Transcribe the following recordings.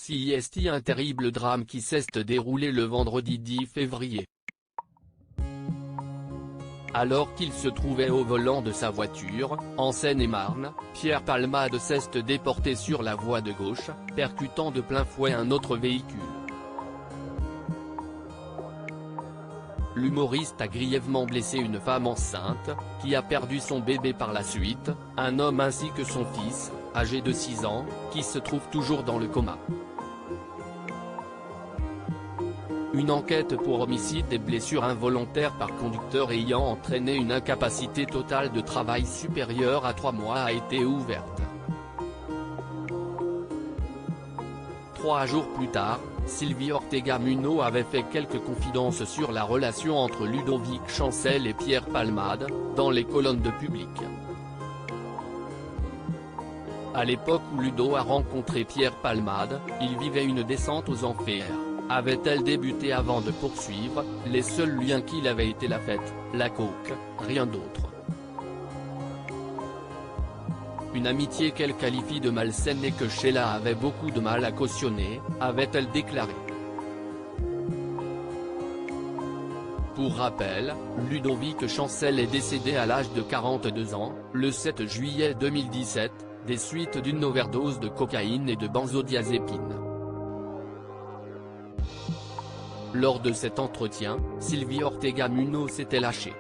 CIST, un terrible drame qui s'est déroulé le vendredi 10 février. Alors qu'il se trouvait au volant de sa voiture, en Seine-et-Marne, Pierre Palmade s'est déporté sur la voie de gauche, percutant de plein fouet un autre véhicule. L'humoriste a grièvement blessé une femme enceinte, qui a perdu son bébé par la suite, un homme ainsi que son fils, âgé de 6 ans, qui se trouve toujours dans le coma. Une enquête pour homicide et blessure involontaire par conducteur ayant entraîné une incapacité totale de travail supérieure à 3 mois a été ouverte. 3 jours plus tard, Sylvie Ortega-Munoz avait fait quelques confidences sur la relation entre Ludovic Chancel et Pierre Palmade, dans les colonnes de Public. À l'époque où Ludo a rencontré Pierre Palmade, il vivait une descente aux enfers. Avait-elle débuté avant de poursuivre, les seuls liens qu'il avait été la fête, la coke, rien d'autre. Une amitié qu'elle qualifie de malsaine et que Sheila avait beaucoup de mal à cautionner, avait-elle déclaré. Pour rappel, Ludovic Chancel est décédé à l'âge de 42 ans, le 7 juillet 2017, des suites d'une overdose de cocaïne et de benzodiazépine. Lors de cet entretien, Sylvie Ortega-Munoz s'était lâchée.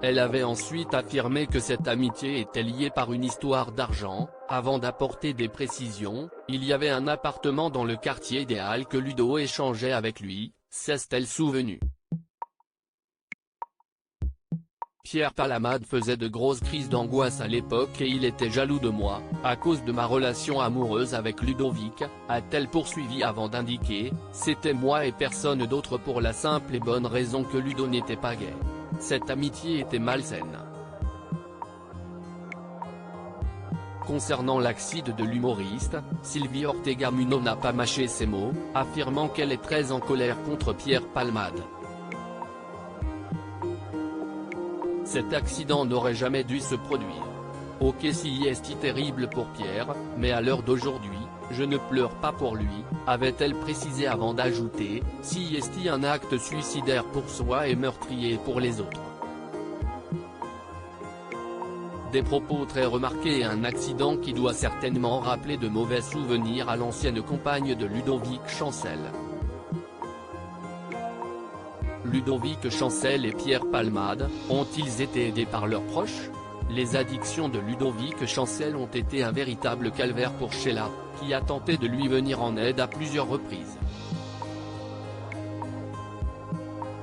Elle avait ensuite affirmé que cette amitié était liée par une histoire d'argent, avant d'apporter des précisions. Il y avait un appartement dans le quartier idéal que Ludo échangeait avec lui, s'est-elle souvenue. Pierre Palmade faisait de grosses crises d'angoisse à l'époque et il était jaloux de moi, à cause de ma relation amoureuse avec Ludovic, a-t-elle poursuivi avant d'indiquer, c'était moi et personne d'autre pour la simple et bonne raison que Ludo n'était pas gay. Cette amitié était malsaine. Concernant l'accident de l'humoriste, Sylvie Ortega-Munoz n'a pas mâché ses mots, affirmant qu'elle est très en colère contre Pierre Palmade. Cet accident n'aurait jamais dû se produire. Ok, CIST terrible pour Pierre, mais à l'heure d'aujourd'hui, je ne pleure pas pour lui, avait-elle précisé avant d'ajouter, CIST un acte suicidaire pour soi et meurtrier pour les autres. Des propos très remarqués et un accident qui doit certainement rappeler de mauvais souvenirs à l'ancienne compagne de Ludovic Chancel. Ludovic Chancel et Pierre Palmade, ont-ils été aidés par leurs proches? Les addictions de Ludovic Chancel ont été un véritable calvaire pour Sheila, qui a tenté de lui venir en aide à plusieurs reprises.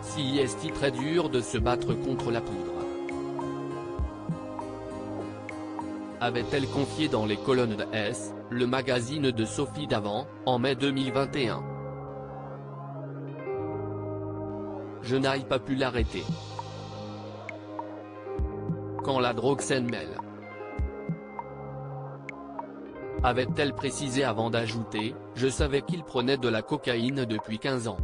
CIST très dur de se battre contre la poudre. Avait-elle confié dans les colonnes de S, le magazine de Sophie Davant, en mai 2021. Je n'ai pas pu l'arrêter. Quand la drogue s'en mêle. Avait-elle précisé avant d'ajouter, je savais qu'il prenait de la cocaïne depuis 15 ans.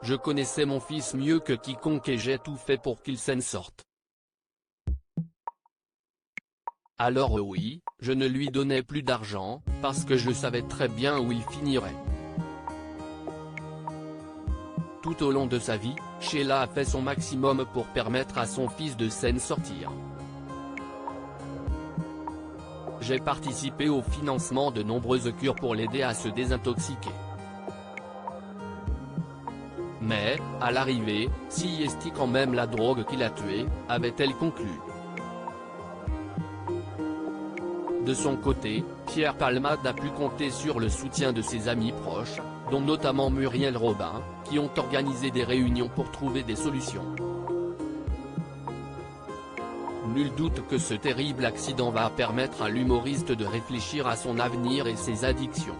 Je connaissais mon fils mieux que quiconque et j'ai tout fait pour qu'il s'en sorte. Alors oui, je ne lui donnais plus d'argent, parce que je savais très bien où il finirait. Tout au long de sa vie, Sheila a fait son maximum pour permettre à son fils de s'en sortir. J'ai participé au financement de nombreuses cures pour l'aider à se désintoxiquer. Mais, à l'arrivée, CIST quand même la drogue qui l'a tué, avait-elle conclu. De son côté, Pierre Palmade a pu compter sur le soutien de ses amis proches, dont notamment Muriel Robin, qui ont organisé des réunions pour trouver des solutions. Nul doute que ce terrible accident va permettre à l'humoriste de réfléchir à son avenir et ses addictions.